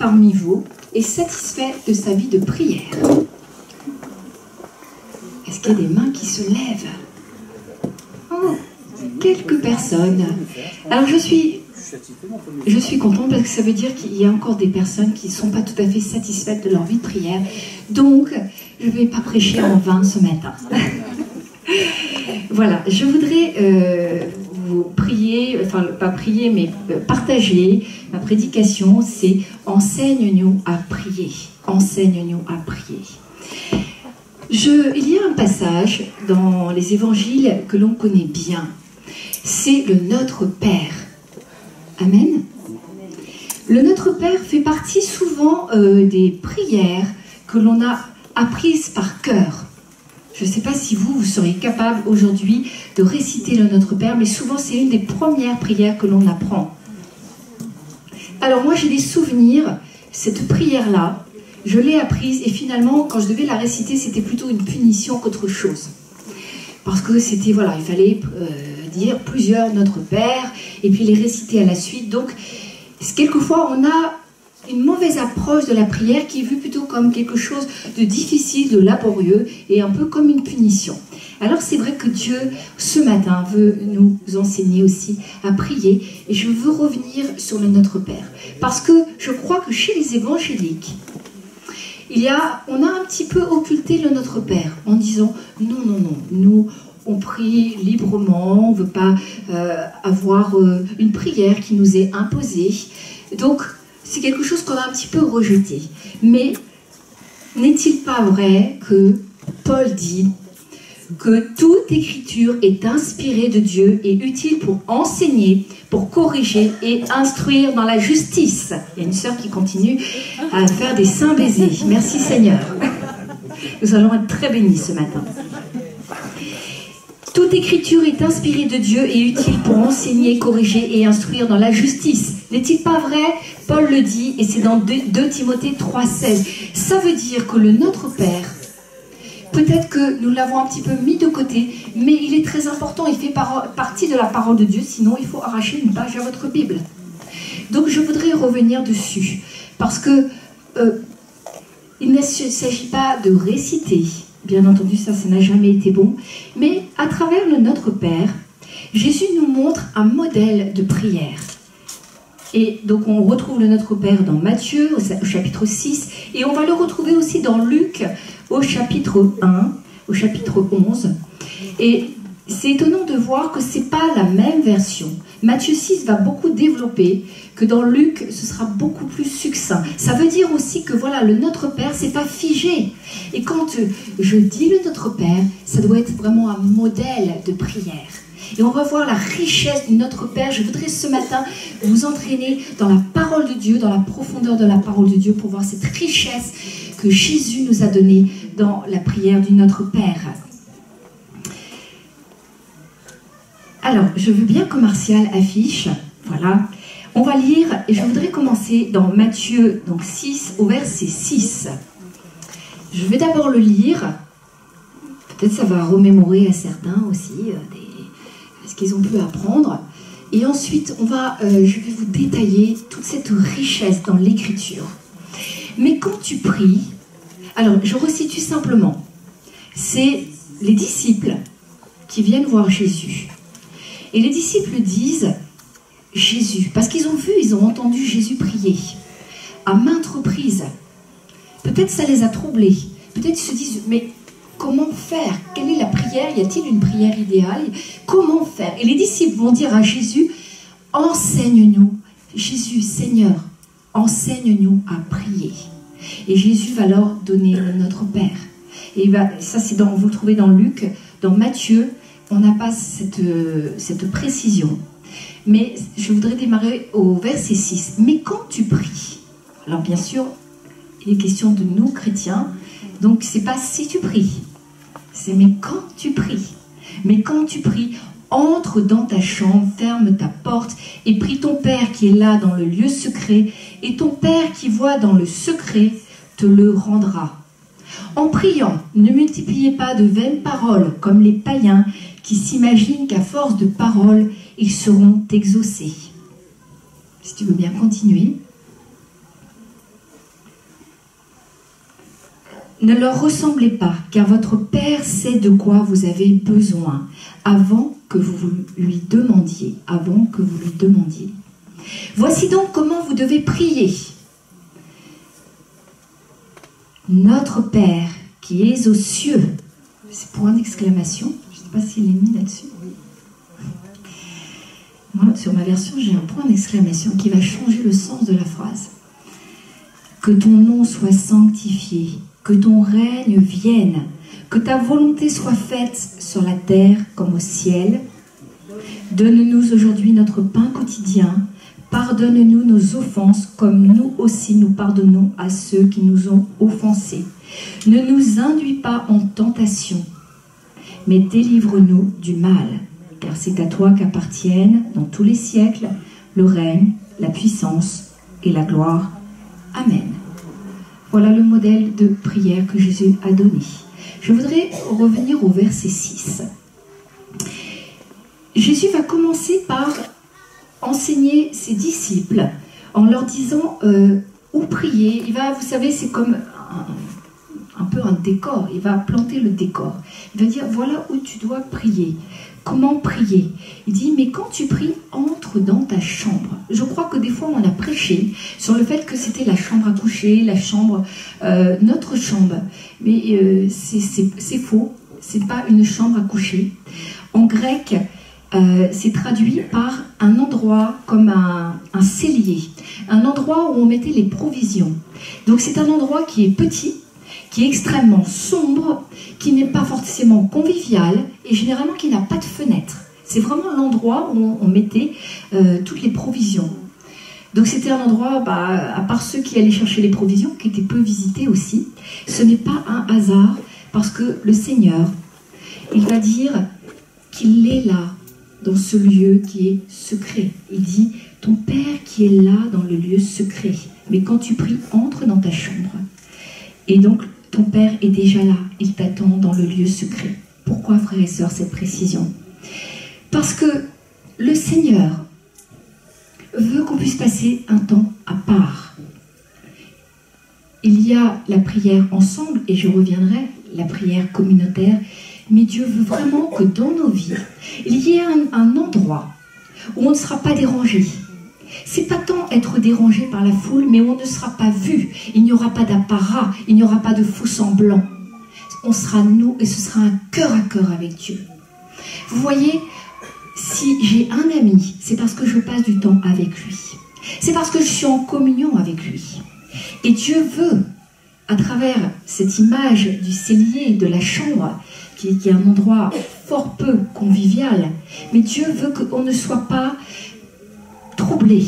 parmi vous est satisfait de sa vie de prière? Est-ce qu'il y a des mains qui se lèvent? Oh, quelques personnes. Alors je suis contente parce que ça veut dire qu'il y a encore des personnes qui ne sont pas tout à fait satisfaites de leur vie de prière. Donc, je ne vais pas prêcher en vain ce matin. Voilà, je voudrais vous prier, enfin pas prier, mais partager ma prédication, c'est « Enseigne-nous à prier ». Enseigne-nous à prier. Il y a un passage dans les évangiles que l'on connaît bien. C'est le Notre Père. Amen. Le Notre Père fait partie souvent des prières que l'on a apprises par cœur. Je ne sais pas si vous seriez capable aujourd'hui de réciter le Notre Père, mais souvent c'est une des premières prières que l'on apprend. Alors moi j'ai des souvenirs, cette prière-là, je l'ai apprise et finalement quand je devais la réciter, c'était plutôt une punition qu'autre chose. Parce que c'était, voilà, il fallait dire plusieurs Notre Père et puis les réciter à la suite. Donc quelquefois on a une mauvaise approche de la prière qui est vue plutôt comme quelque chose de difficile, de laborieux et un peu comme une punition. Alors c'est vrai que Dieu, ce matin, veut nous enseigner aussi à prier et je veux revenir sur le Notre Père. Parce que je crois que chez les évangéliques, on a un petit peu occulté le Notre Père en disant non, non, non, nous on prie librement, on ne veut pas avoir une prière qui nous est imposée. Donc, c'est quelque chose qu'on a un petit peu rejeté. Mais n'est-il pas vrai que Paul dit que toute écriture est inspirée de Dieu et utile pour enseigner, pour corriger et instruire dans la justice? Il y a une sœur qui continue à faire des saints baisers. Merci Seigneur. Nous allons être très bénis ce matin. Toute écriture est inspirée de Dieu et utile pour enseigner, corriger et instruire dans la justice. N'est-il pas vrai? Paul le dit, et c'est dans 2 Timothée 3,16. Ça veut dire que le Notre Père, peut-être que nous l'avons un petit peu mis de côté, mais il est très important, il fait partie de la parole de Dieu, sinon il faut arracher une page à votre Bible. Donc je voudrais revenir dessus, parce que il ne s'agit pas de réciter. Bien entendu, ça n'a jamais été bon. Mais à travers le Notre Père, Jésus nous montre un modèle de prière. Et donc on retrouve le Notre Père dans Matthieu au chapitre 6 et on va le retrouver aussi dans Luc au chapitre 1, au chapitre 11. Et c'est étonnant de voir que ce n'est pas la même version. Matthieu 6 va beaucoup développer, que dans Luc, ce sera beaucoup plus succinct. Ça veut dire aussi que voilà, le Notre Père, c'est pas figé. Et quand je dis le Notre Père, ça doit être vraiment un modèle de prière. Et on va voir la richesse du Notre Père. Je voudrais ce matin vous entraîner dans la parole de Dieu, dans la profondeur de la parole de Dieu, pour voir cette richesse que Jésus nous a donnée dans la prière du Notre Père. Alors, je veux bien que Martial affiche, voilà. On va lire, et je voudrais commencer dans Matthieu donc 6, au verset 6. Je vais d'abord le lire, peut-être ça va remémorer à certains aussi ce qu'ils ont pu apprendre. Et ensuite, je vais vous détailler toute cette richesse dans l'écriture. Mais quand tu pries, alors je resitue simplement, c'est les disciples qui viennent voir Jésus. Et les disciples disent Jésus, parce qu'ils ont entendu Jésus prier à maintes reprises. Peut-être ça les a troublés. Peut-être ils se disent, mais comment faire? Quelle est la prière? Y a-t-il une prière idéale? Comment faire? Et les disciples vont dire à Jésus, enseigne-nous. Jésus, Seigneur, enseigne-nous à prier. Et Jésus va leur donner le Notre Père. Et ça, vous le trouvez dans Luc, dans Matthieu, on n'a pas cette précision. Mais je voudrais démarrer au verset 6. Mais quand tu pries, alors bien sûr, il est question de nous chrétiens, donc c'est pas si tu pries, c'est mais quand tu pries. Mais quand tu pries, entre dans ta chambre, ferme ta porte et prie ton Père qui est là dans le lieu secret, et ton Père qui voit dans le secret te le rendra. En priant, ne multipliez pas de vaines paroles comme les païens qui s'imaginent qu'à force de paroles, ils seront exaucés. Si tu veux bien continuer. Ne leur ressemblez pas, car votre Père sait de quoi vous avez besoin avant que vous lui demandiez. Avant que vous lui demandiez. Voici donc comment vous devez prier. Notre Père qui est aux cieux. C'est point d'exclamation. Je ne sais pas s'il est mis là-dessus. Moi, sur ma version, j'ai un point d'exclamation qui va changer le sens de la phrase. Que ton nom soit sanctifié, que ton règne vienne, que ta volonté soit faite sur la terre comme au ciel. Donne-nous aujourd'hui notre pain quotidien. Pardonne-nous nos offenses comme nous aussi nous pardonnons à ceux qui nous ont offensés. Ne nous induis pas en tentation, mais délivre-nous du mal. Car c'est à toi qu'appartiennent, dans tous les siècles, le règne, la puissance et la gloire. Amen. Voilà le modèle de prière que Jésus a donné. Je voudrais revenir au verset 6. Jésus va commencer par enseigner ses disciples en leur disant où prier. Il va, vous savez, c'est comme un peu un décor. Il va planter le décor. Il va dire, voilà où tu dois prier. Comment prier? Il dit, mais quand tu pries, entre dans ta chambre. Je crois que des fois, on a prêché sur le fait que c'était la chambre à coucher, la chambre, notre chambre. Mais c'est faux. C'est pas une chambre à coucher. En grec, c'est traduit par un endroit comme un cellier. Un endroit où on mettait les provisions. Donc, c'est un endroit qui est petit, qui est extrêmement sombre, qui n'est pas forcément convivial et généralement qui n'a pas de fenêtre. C'est vraiment l'endroit où on mettait toutes les provisions. Donc c'était un endroit, à part ceux qui allaient chercher les provisions, qui était peu visité aussi. Ce n'est pas un hasard parce que le Seigneur, il va dire qu'il est là, dans ce lieu qui est secret. Il dit, ton Père qui est là dans le lieu secret. Mais quand tu pries, entre dans ta chambre. Et donc, ton Père est déjà là, il t'attend dans le lieu secret. Pourquoi, frères et sœurs, cette précision? Parce que le Seigneur veut qu'on puisse passer un temps à part. Il y a la prière ensemble, et je reviendrai, la prière communautaire, mais Dieu veut vraiment que dans nos vies, il y ait un endroit où on ne sera pas dérangé. C'est pas tant être dérangé par la foule, mais on ne sera pas vu. Il n'y aura pas d'apparat, il n'y aura pas de faux semblants. On sera nous et ce sera un cœur à cœur avec Dieu. Vous voyez, si j'ai un ami, c'est parce que je passe du temps avec lui. C'est parce que je suis en communion avec lui. Et Dieu veut, à travers cette image du cellier, de la chambre, qui est un endroit fort peu convivial, mais Dieu veut qu'on ne soit pas troublé.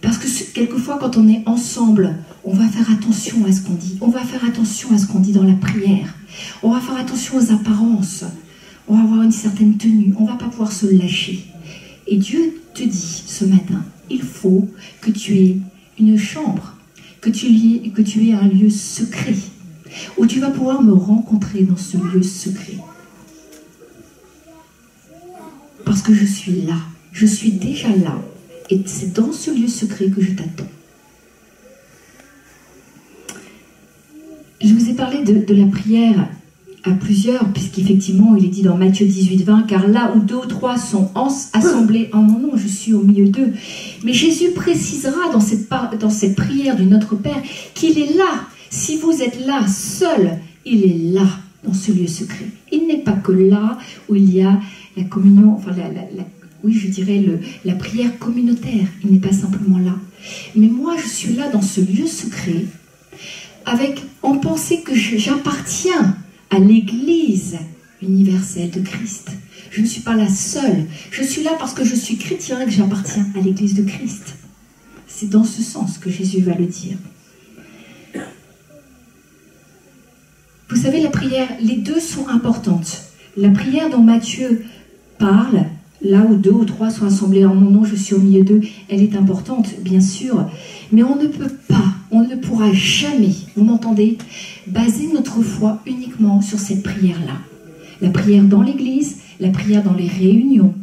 Parce que quelquefois, quand on est ensemble, on va faire attention à ce qu'on dit. On va faire attention à ce qu'on dit dans la prière. On va faire attention aux apparences. On va avoir une certaine tenue. On ne va pas pouvoir se lâcher. Et Dieu te dit ce matin, il faut que tu aies une chambre, que tu aies un lieu secret, où tu vas pouvoir me rencontrer dans ce lieu secret. Parce que je suis là. Je suis déjà là. Et c'est dans ce lieu secret que je t'attends. Je vous ai parlé de la prière à plusieurs, puisqu'effectivement, il est dit dans Matthieu 18, 20, car là où 2 ou 3 sont assemblés en mon nom, je suis au milieu d'eux. Mais Jésus précisera dans cette prière du Notre Père qu'il est là. Si vous êtes là, seul, il est là, dans ce lieu secret. Il n'est pas que là où il y a la communion, enfin oui, je dirais la prière communautaire. Il n'est pas simplement là. Mais moi, je suis là dans ce lieu secret, en pensant que j'appartiens à l'Église universelle de Christ. Je ne suis pas la seule. Je suis là parce que je suis chrétien et que j'appartiens à l'Église de Christ. C'est dans ce sens que Jésus va le dire. Vous savez, la prière, les deux sont importantes. La prière dont Matthieu parle, là où 2 ou 3 sont assemblés en mon nom, je suis au milieu d'eux, elle est importante, bien sûr. Mais on ne peut pas, on ne pourra jamais, vous m'entendez, baser notre foi uniquement sur cette prière-là. La prière dans l'église, la prière dans les réunions,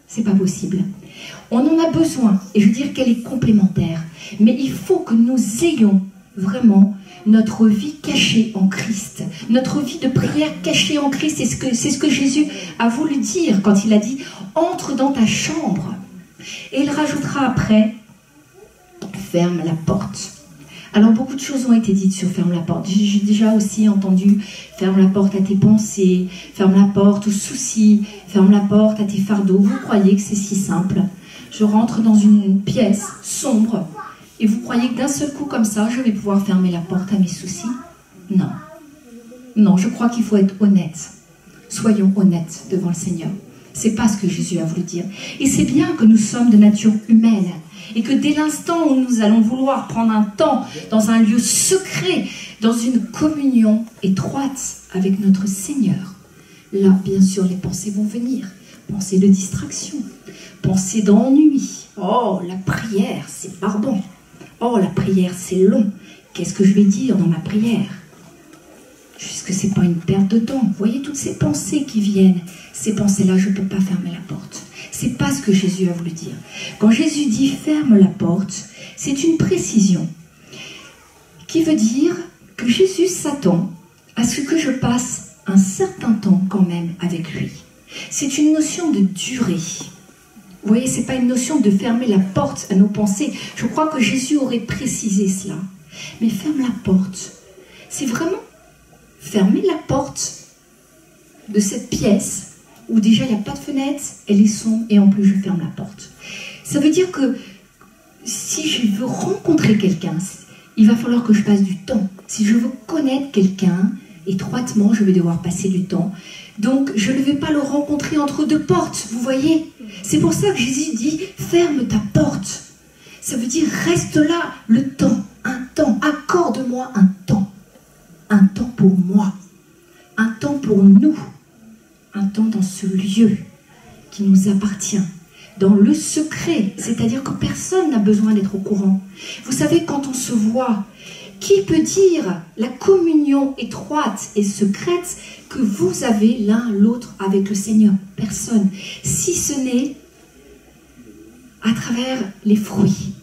c'est pas possible. On en a besoin, et je veux dire qu'elle est complémentaire. Mais il faut que nous ayons vraiment notre vie cachée en Christ, notre vie de prière cachée en Christ. C'est ce que Jésus a voulu dire quand il a dit « Entre dans ta chambre ». Et il rajoutera après « Ferme la porte ». Alors beaucoup de choses ont été dites sur « Ferme la porte ». J'ai déjà aussi entendu « Ferme la porte à tes pensées »,« Ferme la porte aux soucis »,« Ferme la porte à tes fardeaux ». Vous croyez que c'est si simple? Je rentre dans une pièce sombre et vous croyez que d'un seul coup comme ça, je vais pouvoir fermer la porte à mes soucis? Non. Non, je crois qu'il faut être honnête. Soyons honnêtes devant le Seigneur. C'est pas ce que Jésus a voulu dire. Et c'est bien que nous sommes de nature humaine et que dès l'instant où nous allons vouloir prendre un temps dans un lieu secret, dans une communion étroite avec notre Seigneur, là, bien sûr, les pensées vont venir. Pensées de distraction, pensées d'ennui. Oh, la prière, c'est pardon. Oh, la prière, c'est long. Qu'est-ce que je vais dire dans ma prière? Puisque ce n'est pas une perte de temps. Vous voyez toutes ces pensées qui viennent. Ces pensées-là, je ne peux pas fermer la porte. Ce n'est pas ce que Jésus a voulu dire. Quand Jésus dit « ferme la porte », c'est une précision qui veut dire que Jésus s'attend à ce que je passe un certain temps quand même avec lui. C'est une notion de durée. Vous voyez, ce n'est pas une notion de fermer la porte à nos pensées. Je crois que Jésus aurait précisé cela. Mais ferme la porte. C'est vraiment fermer la porte de cette pièce où déjà il n'y a pas de fenêtre, elle est sombre et en plus je ferme la porte. Ça veut dire que si je veux rencontrer quelqu'un, il va falloir que je passe du temps. Si je veux connaître quelqu'un, étroitement, je vais devoir passer du temps. Donc, je ne vais pas le rencontrer entre deux portes, vous voyez? C'est pour ça que Jésus dit « ferme ta porte ». Ça veut dire « reste là, le temps, un temps, accorde-moi un temps pour moi, un temps pour nous, un temps dans ce lieu qui nous appartient, dans le secret, c'est-à-dire que personne n'a besoin d'être au courant. Vous savez, quand on se voit, qui peut dire la communion étroite et secrète que vous avez l'un l'autre avec le Seigneur? Personne. Si ce n'est à travers les fruits.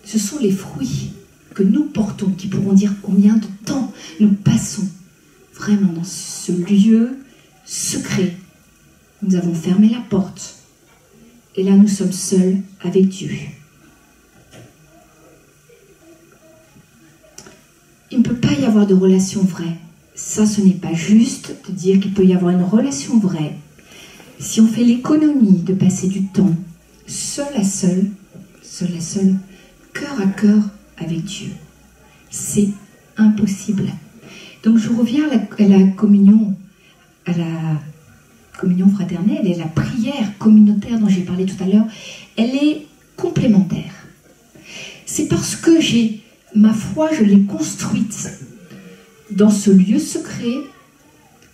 Ce sont les fruits que nous portons qui pourront dire combien de temps nous passons vraiment dans ce lieu secret. Nous avons fermé la porte et là nous sommes seuls avec Dieu. Il ne peut pas y avoir de relation vraie. Ça, ce n'est pas juste de dire qu'il peut y avoir une relation vraie si on fait l'économie de passer du temps seul à seul, cœur à cœur avec Dieu. C'est impossible. Donc je reviens à la communion fraternelle et la prière communautaire dont j'ai parlé tout à l'heure. Elle est complémentaire. C'est parce que ma foi, je l'ai construite dans ce lieu secret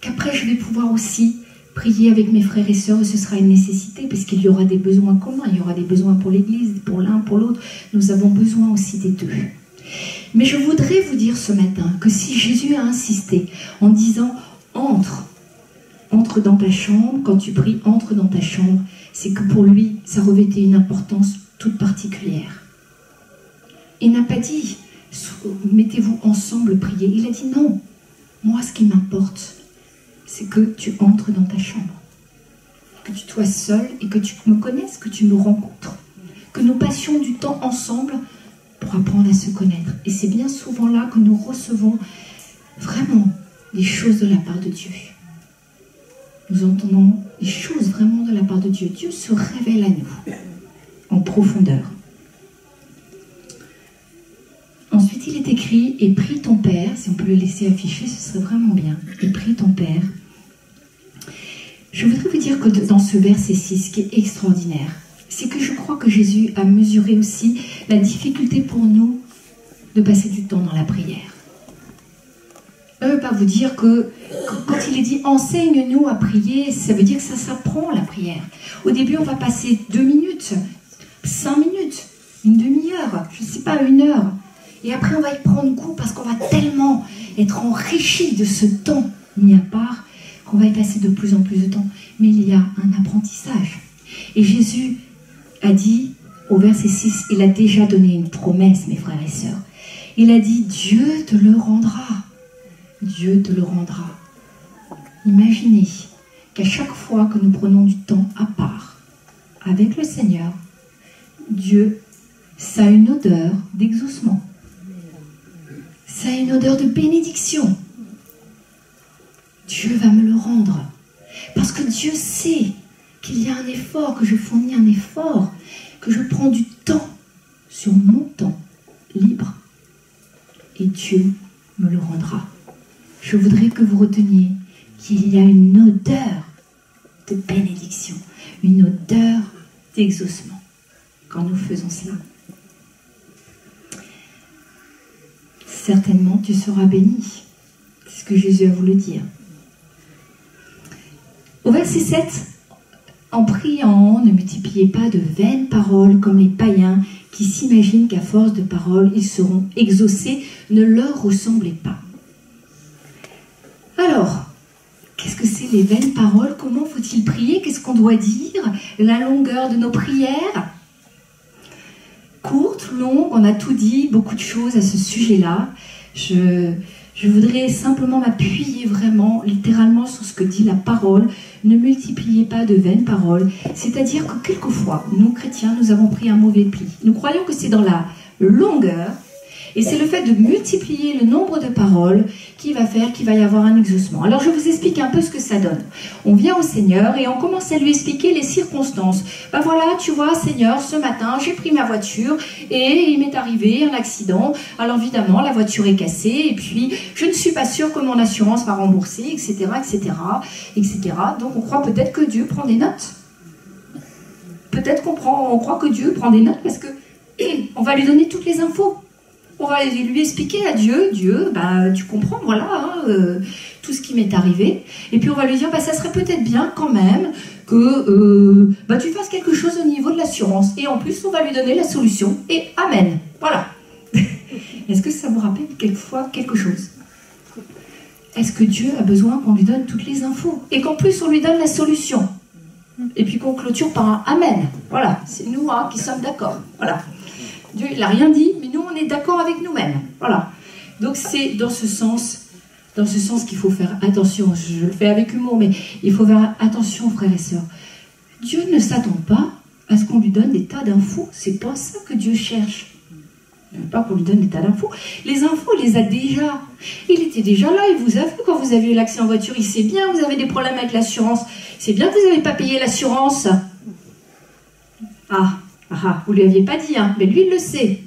qu'après je vais pouvoir aussi prier avec mes frères et sœurs, et ce sera une nécessité parce qu'il y aura des besoins communs, il y aura des besoins pour l'Église, pour l'un, pour l'autre. Nous avons besoin aussi des deux. Mais je voudrais vous dire ce matin que si Jésus a insisté en disant « entre dans ta chambre », quand tu pries « entre dans ta chambre », c'est que pour lui, ça revêtait une importance toute particulière. Il n'a pas dit « mettez-vous ensemble, priez ». Il a dit « non, moi ce qui m'importe, c'est que tu entres dans ta chambre, que tu sois seul et que tu me connaisses, que tu nous rencontres, que nous passions du temps ensemble pour apprendre à se connaître. » Et c'est bien souvent là que nous recevons vraiment des choses de la part de Dieu. Nous entendons des choses vraiment de la part de Dieu. Dieu se révèle à nous en profondeur. Ensuite, il est écrit « Et prie ton Père », si on peut le laisser afficher, ce serait vraiment bien. « Et prie ton Père ». Je voudrais vous dire que dans ce verset 6, ce qui est extraordinaire, c'est que je crois que Jésus a mesuré aussi la difficulté pour nous de passer du temps dans la prière. Je ne veux pas vous dire que quand il est dit « enseigne-nous à prier », ça veut dire que ça s'apprend la prière. Au début, on va passer 2 minutes, 5 minutes, une demi-heure, je ne sais pas, 1 heure. Et après, on va y prendre goût parce qu'on va tellement être enrichi de ce temps mis à part qu'on va y passer de plus en plus de temps. Mais il y a un apprentissage. Et Jésus a dit, au verset 6, il a déjà donné une promesse, mes frères et sœurs. Il a dit, Dieu te le rendra. Dieu te le rendra. Imaginez qu'à chaque fois que nous prenons du temps à part avec le Seigneur, Dieu, ça a une odeur d'exaucement. Ça a une odeur de bénédiction. Dieu va me le rendre. Parce que Dieu sait qu'il y a un effort, que je fournis un effort, que je prends du temps sur mon temps libre. Et Dieu me le rendra. Je voudrais que vous reteniez qu'il y a une odeur de bénédiction, une odeur d'exaucement quand nous faisons cela. Certainement, tu seras béni. C'est ce que Jésus a voulu dire. Au verset 7, en priant, ne multipliez pas de vaines paroles comme les païens qui s'imaginent qu'à force de paroles, ils seront exaucés. Ne leur ressemblez pas. Alors, qu'est-ce que c'est les vaines paroles? Comment faut-il prier? Qu'est-ce qu'on doit dire? La longueur de nos prières? Courte, longue, on a tout dit, beaucoup de choses à ce sujet-là. Je voudrais simplement m'appuyer vraiment, littéralement, sur ce que dit la parole. Ne multipliez pas de vaines paroles. C'est-à-dire que quelquefois, nous, chrétiens, nous avons pris un mauvais pli. Nous croyons que c'est dans la longueur, et c'est le fait de multiplier le nombre de paroles qui va faire qu'il va y avoir un exaucement. Alors je vous explique un peu ce que ça donne. On vient au Seigneur et on commence à lui expliquer les circonstances. Ben voilà, tu vois, Seigneur, ce matin, j'ai pris ma voiture et il m'est arrivé un accident. Alors évidemment, la voiture est cassée et puis je ne suis pas sûre que mon assurance va rembourser, etc., etc., etc. Donc on croit peut-être que Dieu prend des notes. Peut-être qu'on croit que Dieu prend des notes parce que on va lui donner toutes les infos. On va lui expliquer à Dieu, bah, tu comprends, voilà, tout ce qui m'est arrivé. Et puis on va lui dire, bah, ça serait peut-être bien quand même que bah, tu fasses quelque chose au niveau de l'assurance. Et en plus, on va lui donner la solution. Et amen. Voilà. Est-ce que ça vous rappelle quelquefois quelque chose? Est-ce que Dieu a besoin qu'on lui donne toutes les infos? Et qu'en plus, on lui donne la solution? Et puis qu'on clôture par un amen. Voilà, c'est nous qui sommes d'accord. Voilà. Dieu, il n'a rien dit, mais nous, on est d'accord avec nous-mêmes. Voilà. Donc, c'est dans ce sens qu'il faut faire attention. Je le fais avec humour, mais il faut faire attention, frères et sœurs. Dieu ne s'attend pas à ce qu'on lui donne des tas d'infos. C'est pas ça que Dieu cherche. Il ne veut pas qu'on lui donne des tas d'infos. Les infos, il les a déjà. Il était déjà là, il vous a vu quand vous avez eu l'accident en voiture. Il sait bien que vous avez des problèmes avec l'assurance. C'est bien que vous n'avez pas payé l'assurance. Vous ne lui aviez pas dit, hein, mais lui, il le sait.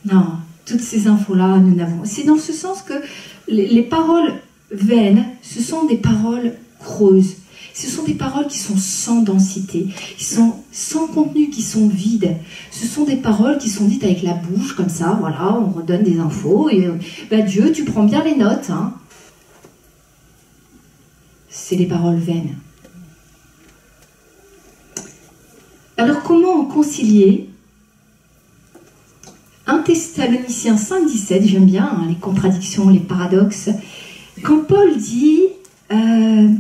Non, toutes ces infos-là, nous n'avons... C'est dans ce sens que les paroles vaines, ce sont des paroles creuses. Ce sont des paroles qui sont sans densité, qui sont sans contenu, qui sont vides. Ce sont des paroles qui sont dites avec la bouche, comme ça, voilà, on redonne des infos, et bah, Dieu, tu prends bien les notes. Hein. C'est des paroles vaines. Alors, comment concilier 1 Thessaloniciens 5,17, j'aime bien hein, les contradictions, les paradoxes. Quand Paul dit 1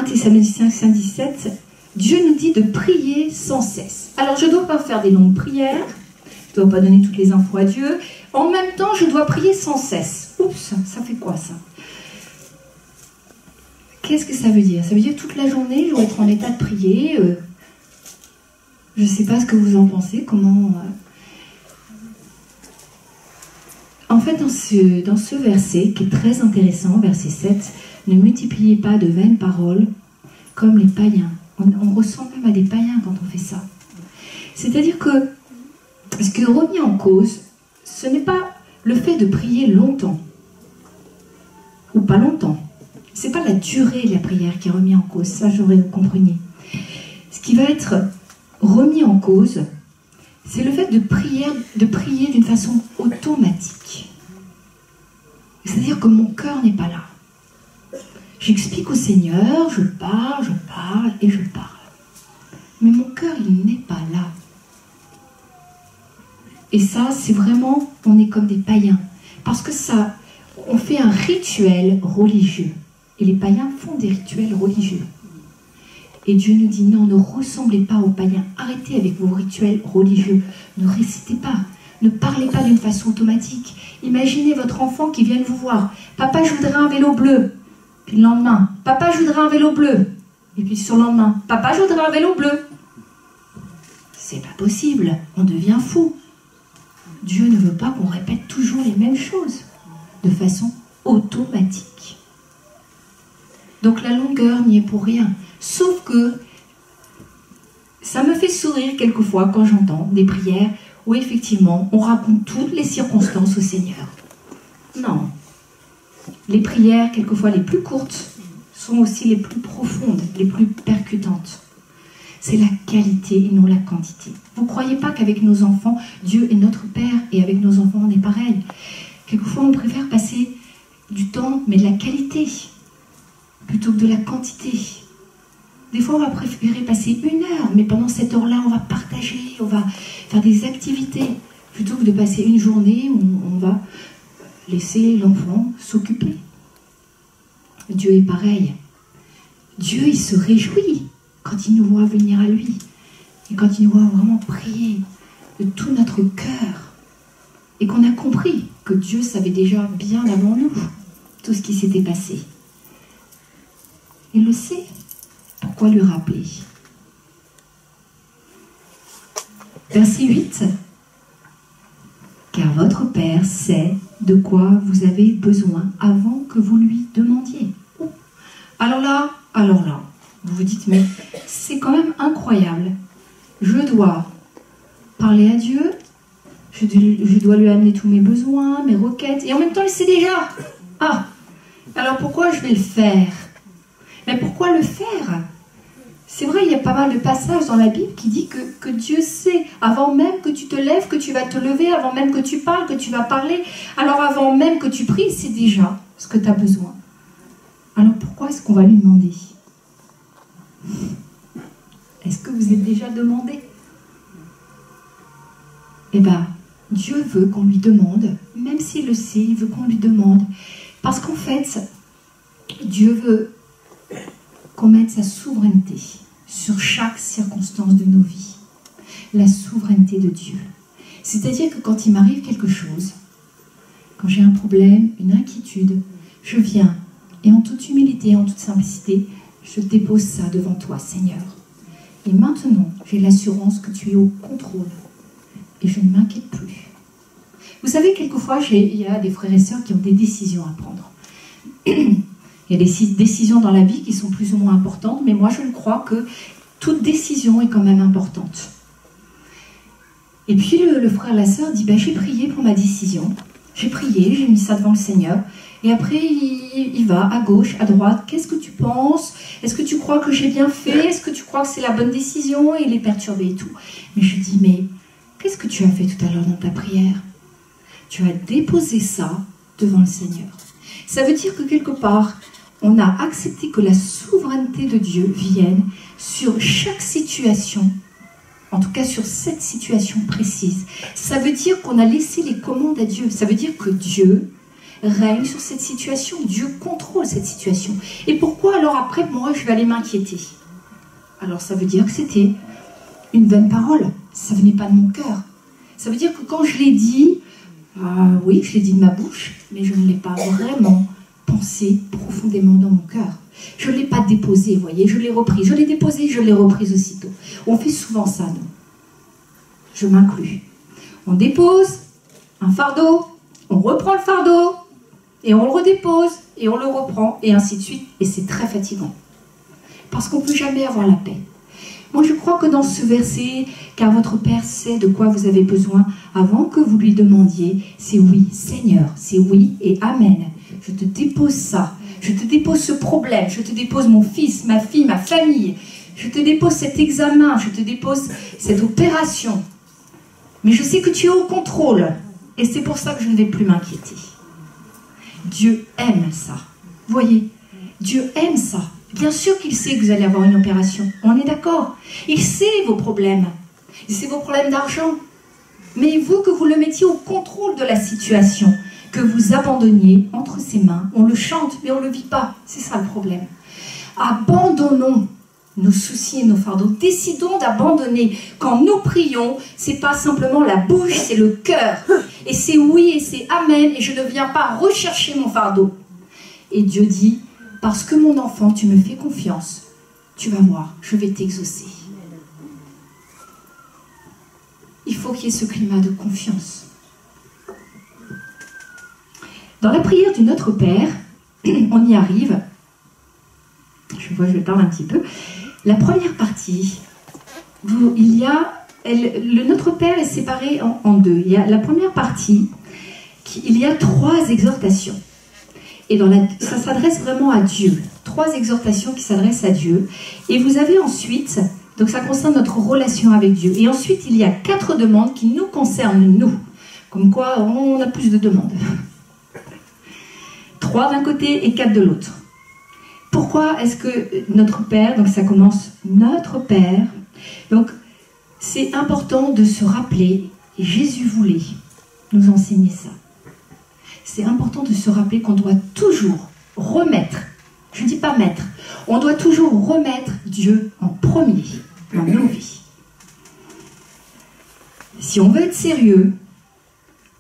Thessaloniciens 5,17, Dieu nous dit de prier sans cesse. Alors, je ne dois pas faire des longues prières, je ne dois pas donner toutes les infos à Dieu. En même temps, je dois prier sans cesse. Oups, ça fait quoi ça? Qu'est-ce que ça veut dire? Ça veut dire toute la journée, je dois être en état de prier. Je ne sais pas ce que vous en pensez, comment... En fait, dans ce verset, qui est très intéressant, verset 7, ne multipliez pas de vaines paroles comme les païens. On ressemble même à des païens quand on fait ça. C'est-à-dire que ce qui est remis en cause, ce n'est pas le fait de prier longtemps, ou pas longtemps. Ce n'est pas la durée de la prière qui est remis en cause, ça j'aurais compris. Ce qui va être remis en cause, c'est le fait de prier d'une façon automatique. C'est-à-dire que mon cœur n'est pas là. J'explique au Seigneur, je parle et je parle. Mais mon cœur, il n'est pas là. Et ça, c'est vraiment, on est comme des païens. Parce que ça, on fait un rituel religieux. Et les païens font des rituels religieux. Et Dieu nous dit, non, ne ressemblez pas aux païens. Arrêtez avec vos rituels religieux. Ne récitez pas. Ne parlez pas d'une façon automatique. Imaginez votre enfant qui vient vous voir. Papa, je voudrais un vélo bleu. Puis le lendemain, papa, je voudrais un vélo bleu. Et puis sur le lendemain, papa, je voudrais un vélo bleu. C'est pas possible, on devient fou. Dieu ne veut pas qu'on répète toujours les mêmes choses de façon automatique. Donc la longueur n'y est pour rien. Sauf que ça me fait sourire quelquefois quand j'entends des prières où effectivement on raconte toutes les circonstances au Seigneur. Non. Les prières, quelquefois les plus courtes, sont aussi les plus profondes, les plus percutantes. C'est la qualité et non la quantité. Vous ne croyez pas qu'avec nos enfants, Dieu est notre Père et avec nos enfants on est pareil. Quelquefois on préfère passer du temps, mais de la qualité, plutôt que de la quantité. Des fois on va préférer passer 1 heure, mais pendant cette heure-là on va partager, on va faire des activités, plutôt que de passer une journée où on va laisser l'enfant s'occuper. Dieu est pareil. Dieu, il se réjouit quand il nous voit venir à lui. Et quand il nous voit vraiment prier de tout notre cœur. Et qu'on a compris que Dieu savait déjà bien avant nous tout ce qui s'était passé. Il le sait. Pourquoi lui rappeler? Verset 8. Car votre Père sait de quoi vous avez besoin avant que vous lui demandiez. Alors là, vous vous dites, mais c'est quand même incroyable. Je dois parler à Dieu, je dois lui amener tous mes besoins, mes requêtes, et en même temps, il sait déjà. Ah, alors pourquoi je vais le faire? Mais pourquoi le faire? C'est vrai, il y a pas mal de passages dans la Bible qui dit que Dieu sait, avant même que tu te lèves, que tu vas te lever, avant même que tu parles, que tu vas parler, alors avant même que tu pries, c'est déjà ce que tu as besoin. Alors pourquoi est-ce qu'on va lui demander? Est-ce que vous êtes déjà demandé? Eh bien, Dieu veut qu'on lui demande, même s'il le sait, il veut qu'on lui demande. Parce qu'en fait, Dieu veut qu'on mette sa souveraineté sur chaque circonstance de nos vies. La souveraineté de Dieu. C'est-à-dire que quand il m'arrive quelque chose, quand j'ai un problème, une inquiétude, je viens et en toute humilité, en toute simplicité, je dépose ça devant toi, Seigneur. Et maintenant, j'ai l'assurance que tu es au contrôle et je ne m'inquiète plus. Vous savez, quelquefois, il y a des frères et sœurs qui ont des décisions à prendre. Il y a des décisions dans la vie qui sont plus ou moins importantes, mais moi je crois que toute décision est quand même importante. Et puis le frère, la sœur dit, j'ai prié pour ma décision. J'ai prié, j'ai mis ça devant le Seigneur. Et après, il va à gauche, à droite. Qu'est-ce que tu penses? Est-ce que tu crois que j'ai bien fait? Est-ce que tu crois que c'est la bonne décision? Et il est perturbé et tout. Mais je dis, mais qu'est-ce que tu as fait tout à l'heure dans ta prière? Tu as déposé ça devant le Seigneur. Ça veut dire que quelque part, on a accepté que la souveraineté de Dieu vienne sur chaque situation, en tout cas sur cette situation précise. Ça veut dire qu'on a laissé les commandes à Dieu. Ça veut dire que Dieu règne sur cette situation. Dieu contrôle cette situation. Et pourquoi alors après, moi, je vais aller m'inquiéter? Alors ça veut dire que c'était une vaine parole. Ça venait pas de mon cœur. Ça veut dire que quand je l'ai dit, oui, je l'ai dit de ma bouche, mais je ne l'ai pas vraiment pensé profondément dans mon cœur. Je ne l'ai pas déposé, vous voyez, je l'ai repris. Je l'ai déposé, je l'ai reprise aussitôt. On fait souvent ça, nous. Je m'inclus. On dépose un fardeau, on reprend le fardeau, et on le redépose, et on le reprend, et ainsi de suite. Et c'est très fatigant. Parce qu'on ne peut jamais avoir la paix. Moi, je crois que dans ce verset, car votre Père sait de quoi vous avez besoin avant que vous lui demandiez, c'est oui, Seigneur, c'est oui et Amen. Je te dépose ça, je te dépose ce problème, je te dépose mon fils, ma fille, ma famille, je te dépose cet examen, je te dépose cette opération. Mais je sais que tu es au contrôle et c'est pour ça que je ne vais plus m'inquiéter. Dieu aime ça. Vous voyez, Dieu aime ça. Bien sûr qu'il sait que vous allez avoir une opération. On est d'accord. Il sait vos problèmes. Il sait vos problèmes d'argent. Mais il veut que vous le mettiez au contrôle de la situation. Que vous abandonniez entre ses mains. On le chante, mais on ne le vit pas. C'est ça le problème. Abandonnons nos soucis et nos fardeaux. Décidons d'abandonner. Quand nous prions, c'est pas simplement la bouche, c'est le cœur. Et c'est oui et c'est amen, et je ne viens pas rechercher mon fardeau. Et Dieu dit, parce que mon enfant, tu me fais confiance, tu vas voir, je vais t'exaucer. Il faut qu'il y ait ce climat de confiance. Dans la prière du Notre Père, on y arrive. Je vois, je parle un petit peu. La première partie, le Notre Père est séparé en deux. Il y a la première partie, il y a 3 exhortations. Et ça s'adresse vraiment à Dieu. 3 exhortations qui s'adressent à Dieu. Et vous avez ensuite, donc ça concerne notre relation avec Dieu. Et ensuite, il y a 4 demandes qui nous concernent, nous. Comme quoi, on a plus de demandes. 3 d'un côté et 4 de l'autre. Pourquoi est-ce que notre Père, donc ça commence notre Père, donc c'est important de se rappeler, et Jésus voulait nous enseigner ça. C'est important de se rappeler qu'on doit toujours remettre, je ne dis pas mettre, on doit toujours remettre Dieu en premier dans nos vies. Si on veut être sérieux,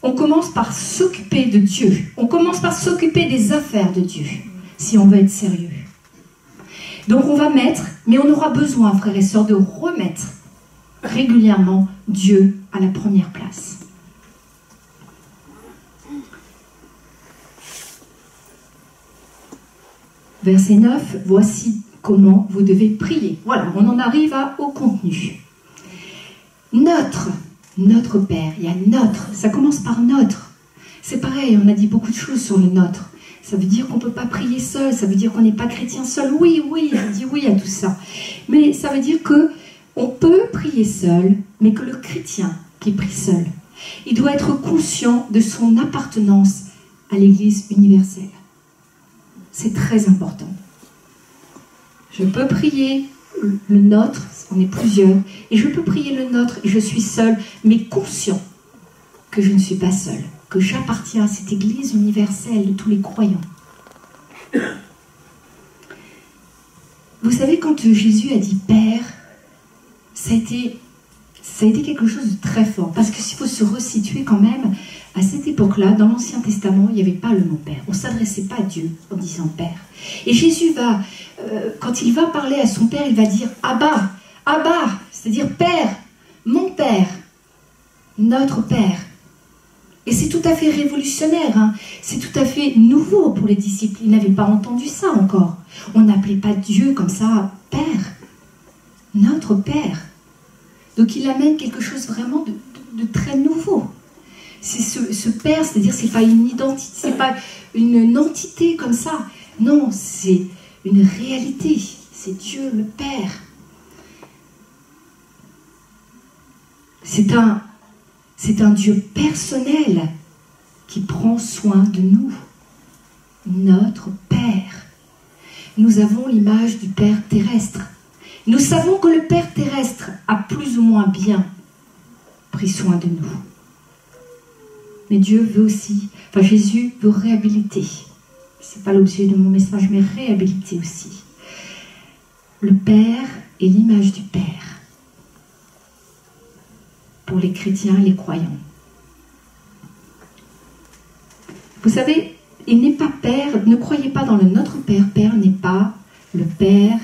on commence par s'occuper de Dieu, on commence par s'occuper des affaires de Dieu, si on veut être sérieux. Donc on va mettre, mais on aura besoin, frères et sœurs, de remettre régulièrement Dieu à la première place. Verset 9, voici comment vous devez prier. Voilà, on en arrive au contenu. Notre Père, il y a notre, ça commence par notre. C'est pareil, on a dit beaucoup de choses sur le notre. Ça veut dire qu'on ne peut pas prier seul, ça veut dire qu'on n'est pas chrétien seul. Oui, je dis oui à tout ça. Mais ça veut dire qu'on peut prier seul, mais que le chrétien qui prie seul, il doit être conscient de son appartenance à l'Église universelle. C'est très important. Je peux prier le nôtre, on est plusieurs, et je peux prier le nôtre, et je suis seul, mais conscient que je ne suis pas seul, que j'appartiens à cette Église universelle de tous les croyants. Vous savez, quand Jésus a dit « Père », ça a été quelque chose de très fort, parce qu'il faut se resituer quand même. À cette époque-là, dans l'Ancien Testament, il n'y avait pas le mot Père. On ne s'adressait pas à Dieu en disant Père. Et Jésus quand il va parler à son Père, il va dire Abba, Abba, c'est-à-dire Père, mon Père, notre Père. Et c'est tout à fait révolutionnaire, hein. C'est tout à fait nouveau pour les disciples. Ils n'avaient pas entendu ça encore. On n'appelait pas Dieu comme ça Père, notre Père. Donc il amène quelque chose vraiment de très nouveau. C'est ce Père, c'est-à-dire c'est pas une identité, c'est pas une entité comme ça. Non, c'est une réalité. C'est Dieu le Père. C'est un Dieu personnel qui prend soin de nous. Notre Père. Nous avons l'image du Père terrestre. Nous savons que le Père terrestre a plus ou moins bien pris soin de nous. Mais Dieu veut aussi, Jésus veut réhabiliter. Ce n'est pas l'objet de mon message, mais réhabiliter aussi. Le Père est l'image du Père pour les chrétiens et les croyants. Vous savez, il n'est pas Père, ne croyez pas dans le Notre Père. Père n'est pas le Père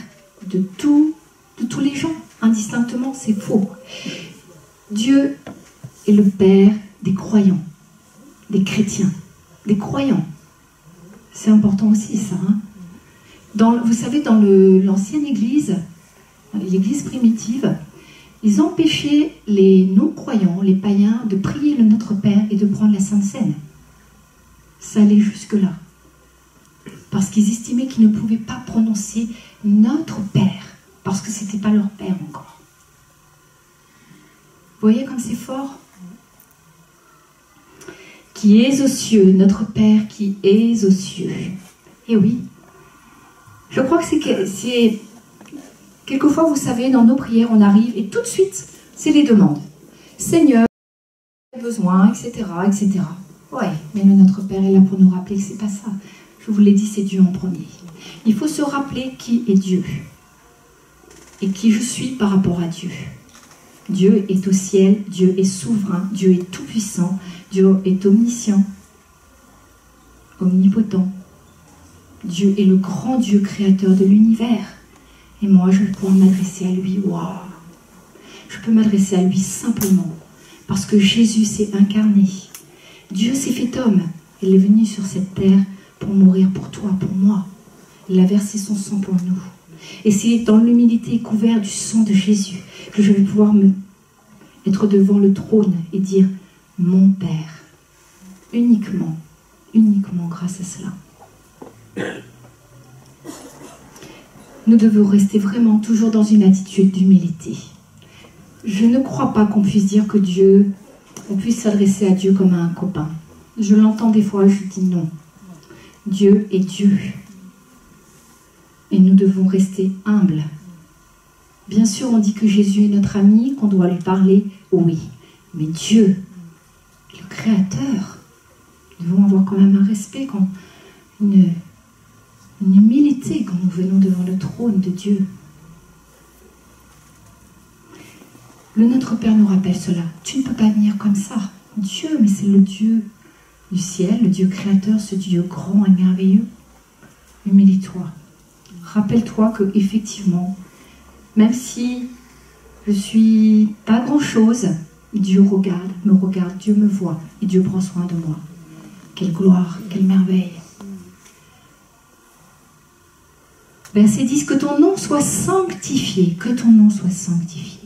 de tous les gens, indistinctement, c'est faux. Dieu est le Père des croyants. Des chrétiens, des croyants. C'est important aussi ça. Hein. Vous savez, dans l'ancienne Église, l'Église primitive, ils empêchaient les non-croyants, les païens, de prier le Notre Père et de prendre la Sainte Seine. Ça allait jusque-là. Parce qu'ils estimaient qu'ils ne pouvaient pas prononcer Notre Père, parce que ce n'était pas leur Père encore. Vous voyez comme c'est fort ? Qui es aux cieux, notre Père qui es aux cieux. Et oui, je crois que c'est quelquefois, vous savez, dans nos prières, on arrive et tout de suite, c'est les demandes. Seigneur, besoin, etc., etc. Ouais, mais notre Père est là pour nous rappeler que c'est pas ça. Je vous l'ai dit, c'est Dieu en premier. Il faut se rappeler qui est Dieu. et qui je suis par rapport à Dieu. Dieu est au ciel, Dieu est souverain, Dieu est tout-puissant, Dieu est omniscient, omnipotent. Dieu est le grand Dieu créateur de l'univers. Et moi, je vais pouvoir m'adresser à lui. Waouh! Je peux m'adresser à lui simplement parce que Jésus s'est incarné. Dieu s'est fait homme. Il est venu sur cette terre pour mourir pour toi, pour moi. Il a versé son sang pour nous. Et c'est dans l'humilité couverte du sang de Jésus que je vais pouvoir être devant le trône et dire « Mon Père ». Uniquement grâce à cela. Nous devons rester vraiment toujours dans une attitude d'humilité. Je ne crois pas qu'on puisse dire que on puisse s'adresser à Dieu comme à un copain. Je l'entends des fois, je dis non. Dieu est Dieu. Et nous devons rester humbles. Bien sûr, on dit que Jésus est notre ami, qu'on doit lui parler, oui. Mais Dieu, le Créateur, nous devons avoir quand même un respect, une humilité quand nous venons devant le trône de Dieu. Le Notre Père nous rappelle cela. Tu ne peux pas venir comme ça. Dieu, mais c'est le Dieu du ciel, le Dieu créateur, ce Dieu grand et merveilleux. Humilie-toi. Rappelle-toi que effectivement, même si je suis pas grand-chose, Dieu me regarde, Dieu me voit et Dieu prend soin de moi. Quelle gloire, quelle merveille. Verset 10, que ton nom soit sanctifié, que ton nom soit sanctifié.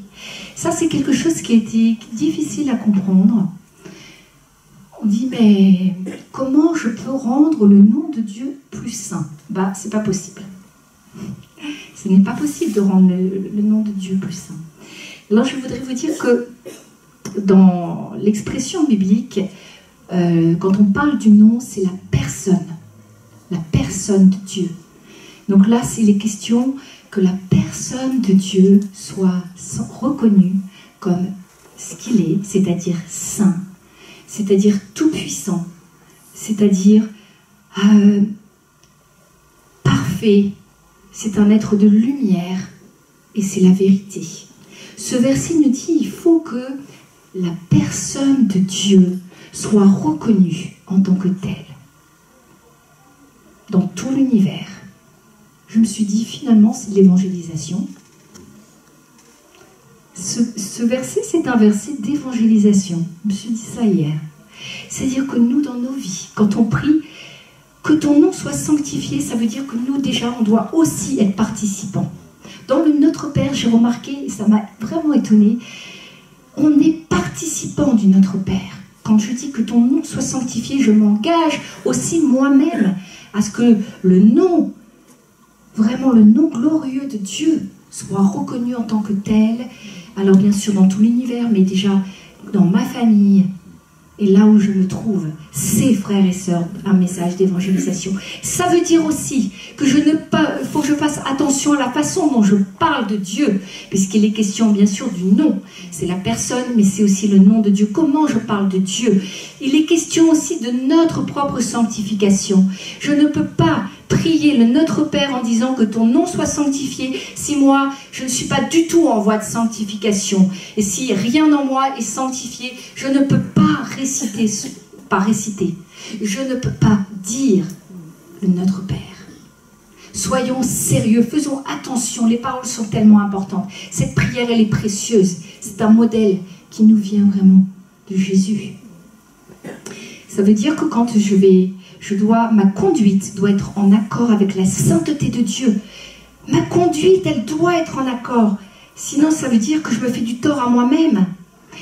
Ça, c'est quelque chose qui a été difficile à comprendre. On dit, mais comment je peux rendre le nom de Dieu plus saint? C'est pas possible. Ce n'est pas possible de rendre le nom de Dieu plus saint. Alors, je voudrais vous dire que dans l'expression biblique, quand on parle du nom, c'est la personne de Dieu. Donc là, c'est les questions que la personne de Dieu soit reconnue comme ce qu'il est, c'est-à-dire saint, c'est-à-dire tout-puissant, c'est-à-dire parfait, c'est un être de lumière et c'est la vérité. Ce verset nous dit qu'il faut que la personne de Dieu soit reconnue en tant que telle dans tout l'univers. Je me suis dit, finalement, c'est de l'évangélisation. Ce verset, c'est un verset d'évangélisation. Je me suis dit ça hier. C'est-à-dire que nous, dans nos vies, quand on prie, que ton nom soit sanctifié, ça veut dire que nous, déjà, on doit aussi être participants. Dans le Notre Père, j'ai remarqué, et ça m'a vraiment étonnée, on est participant du Notre Père. Quand je dis que ton nom soit sanctifié, je m'engage aussi moi-même à ce que le nom, vraiment le nom glorieux de Dieu soit reconnu en tant que tel. Alors bien sûr dans tout l'univers, mais déjà dans ma famille et là où je me trouve, c'est frères et sœurs, un message d'évangélisation. Ça veut dire aussi que faut que je fasse attention à la façon dont je parle de Dieu, puisqu'il est question bien sûr du nom. C'est la personne, mais c'est aussi le nom de Dieu. Comment je parle de Dieu? Il est question aussi de notre propre sanctification. Je ne peux pas prier le Notre Père en disant que ton nom soit sanctifié si moi, je ne suis pas du tout en voie de sanctification. Et si rien en moi est sanctifié, je ne peux pas réciter. Je ne peux pas dire le Notre Père. Soyons sérieux, faisons attention, les paroles sont tellement importantes. Cette prière, elle est précieuse. C'est un modèle qui nous vient vraiment de Jésus. Ça veut dire que quand ma conduite doit être en accord avec la sainteté de Dieu. Ma conduite, elle doit être en accord. Sinon, ça veut dire que je me fais du tort à moi-même.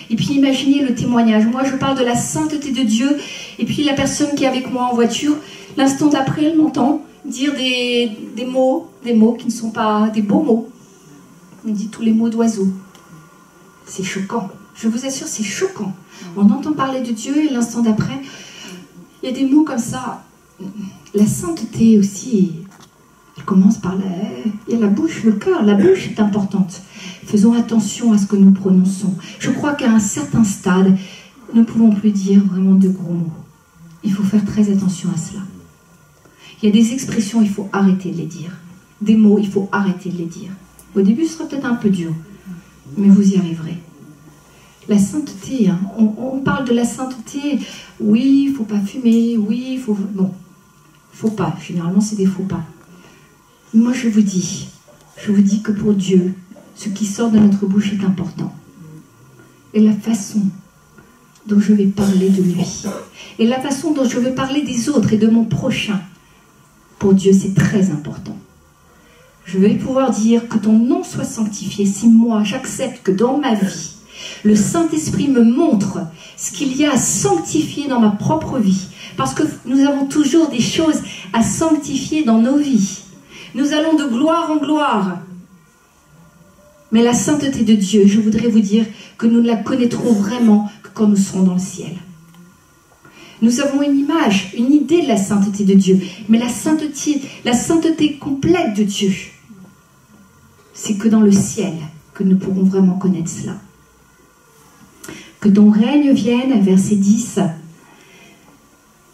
Et puis, imaginez le témoignage. Moi, je parle de la sainteté de Dieu. Et puis, la personne qui est avec moi en voiture, l'instant d'après, elle m'entend dire des mots qui ne sont pas des beaux mots. On dit tous les mots d'oiseaux. C'est choquant. Je vous assure, c'est choquant. On entend parler de Dieu et l'instant d'après, il y a des mots comme ça. La sainteté aussi, elle commence par il y a la bouche, le cœur. La bouche est importante. Faisons attention à ce que nous prononçons. Je crois qu'à un certain stade, nous ne pouvons plus dire vraiment de gros mots. Il faut faire très attention à cela. Il y a des expressions, il faut arrêter de les dire. Des mots, il faut arrêter de les dire. Au début, ce sera peut-être un peu dur, mais vous y arriverez. La sainteté, hein, on parle de la sainteté, oui, il ne faut pas fumer, oui, il faut... Bon, faut pas, généralement c'est des faux pas. Moi je vous dis que pour Dieu, ce qui sort de notre bouche est important. Et la façon dont je vais parler de lui, et la façon dont je vais parler des autres et de mon prochain, pour Dieu c'est très important. Je vais pouvoir dire que ton nom soit sanctifié si moi j'accepte que dans ma vie, le Saint-Esprit me montre ce qu'il y a à sanctifier dans ma propre vie. Parce que nous avons toujours des choses à sanctifier dans nos vies. Nous allons de gloire en gloire. Mais la sainteté de Dieu, je voudrais vous dire que nous ne la connaîtrons vraiment que quand nous serons dans le ciel. Nous avons une image, une idée de la sainteté de Dieu. Mais la sainteté complète de Dieu, c'est que dans le ciel que nous pourrons vraiment connaître cela. Que ton règne vienne, verset 10.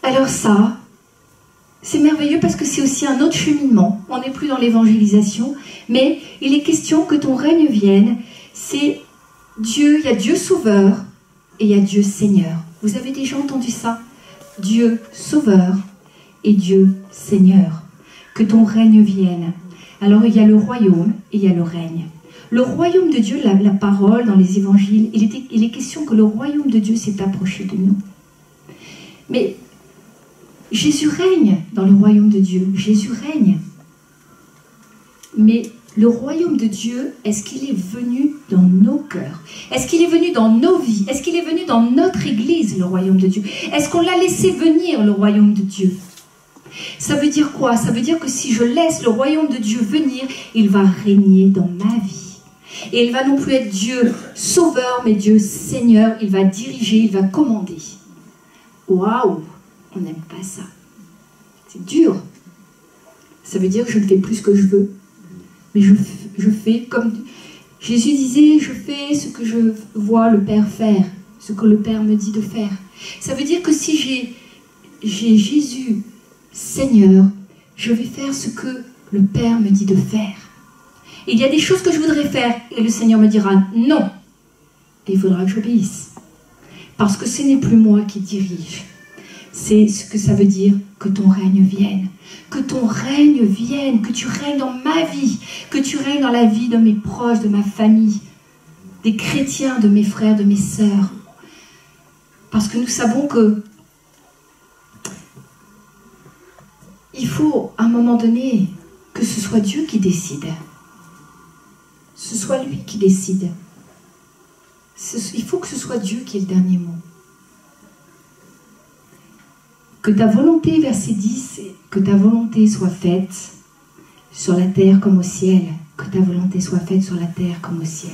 Alors ça, c'est merveilleux parce que c'est aussi un autre cheminement. On n'est plus dans l'évangélisation, mais il est question que ton règne vienne. C'est Dieu, il y a Dieu sauveur et il y a Dieu Seigneur. Vous avez déjà entendu ça? Dieu sauveur et Dieu Seigneur. Que ton règne vienne. Alors il y a le royaume et il y a le règne. Le royaume de Dieu, la parole dans les évangiles, il est question que le royaume de Dieu s'est approché de nous. Mais Jésus règne dans le royaume de Dieu. Jésus règne. Mais le royaume de Dieu, est-ce qu'il est venu dans nos cœurs? Est-ce qu'il est venu dans nos vies? Est-ce qu'il est venu dans notre église, le royaume de Dieu? Est-ce qu'on l'a laissé venir, le royaume de Dieu? Ça veut dire quoi? Ça veut dire que si je laisse le royaume de Dieu venir, il va régner dans ma vie. Et il va non plus être Dieu sauveur, mais Dieu Seigneur. Il va diriger, il va commander. Waouh! On n'aime pas ça. C'est dur. Ça veut dire que je ne fais plus ce que je veux. Mais je fais comme... Jésus disait, je fais ce que je vois le Père faire. Ce que le Père me dit de faire. Ça veut dire que si j'ai Jésus Seigneur, je vais faire ce que le Père me dit de faire. Il y a des choses que je voudrais faire et le Seigneur me dira non. Et il faudra que j'obéisse. Parce que ce n'est plus moi qui dirige. C'est ce que ça veut dire que ton règne vienne. Que ton règne vienne, que tu règnes dans ma vie, que tu règnes dans la vie de mes proches, de ma famille, des chrétiens, de mes frères, de mes sœurs. Parce que nous savons que il faut à un moment donné que ce soit Dieu qui décide. Ce soit lui qui décide. Il faut que ce soit Dieu qui ait le dernier mot. Que ta volonté, verset 10, que ta volonté soit faite sur la terre comme au ciel. Que ta volonté soit faite sur la terre comme au ciel.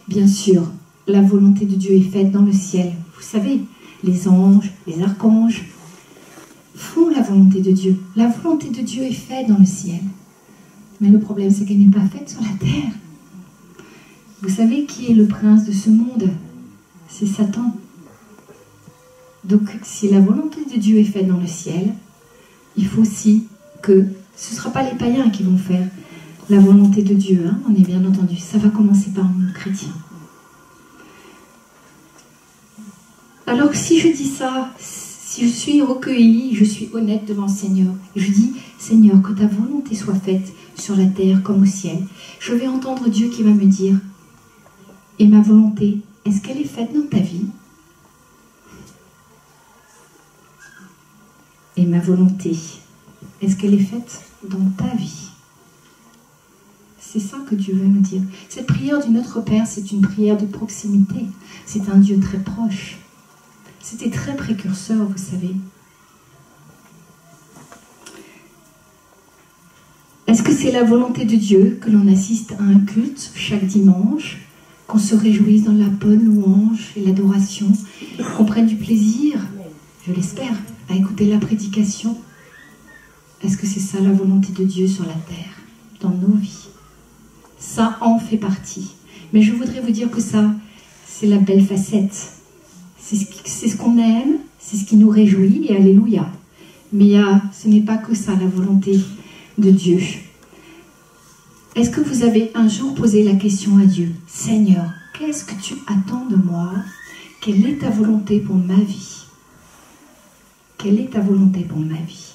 Bien sûr, la volonté de Dieu est faite dans le ciel. Vous savez, les anges, les archanges font la volonté de Dieu. La volonté de Dieu est faite dans le ciel. Mais le problème, c'est qu'elle n'est pas faite sur la terre. Vous savez qui est le prince de ce monde? C'est Satan. Donc, si la volonté de Dieu est faite dans le ciel, il faut aussi que ce ne sera pas les païens qui vont faire la volonté de Dieu, hein, on est bien entendu. Ça va commencer par nous, chrétiens. Alors, si je dis ça, si je suis recueillie, je suis honnête devant le Seigneur, et je dis, Seigneur, que ta volonté soit faite sur la terre comme au ciel, je vais entendre Dieu qui va me dire, et ma volonté, est-ce qu'elle est faite dans ta vie? Et ma volonté, est-ce qu'elle est faite dans ta vie? C'est ça que Dieu veut nous dire. Cette prière du Notre Père, c'est une prière de proximité. C'est un Dieu très proche. C'était très précurseur, vous savez. Est-ce que c'est la volonté de Dieu que l'on assiste à un culte chaque dimanche, qu'on se réjouisse dans la bonne louange et l'adoration, qu'on prenne du plaisir, je l'espère, à écouter la prédication? Est-ce que c'est ça la volonté de Dieu sur la terre, dans nos vies? Ça en fait partie. Mais je voudrais vous dire que ça, c'est la belle facette. C'est ce qu'on aime, c'est ce qui nous réjouit, et alléluia. Mais ce n'est pas que ça, la volonté de Dieu. Est-ce que vous avez un jour posé la question à Dieu? Seigneur, qu'est-ce que tu attends de moi? Quelle est ta volonté pour ma vie? Quelle est ta volonté pour ma vie?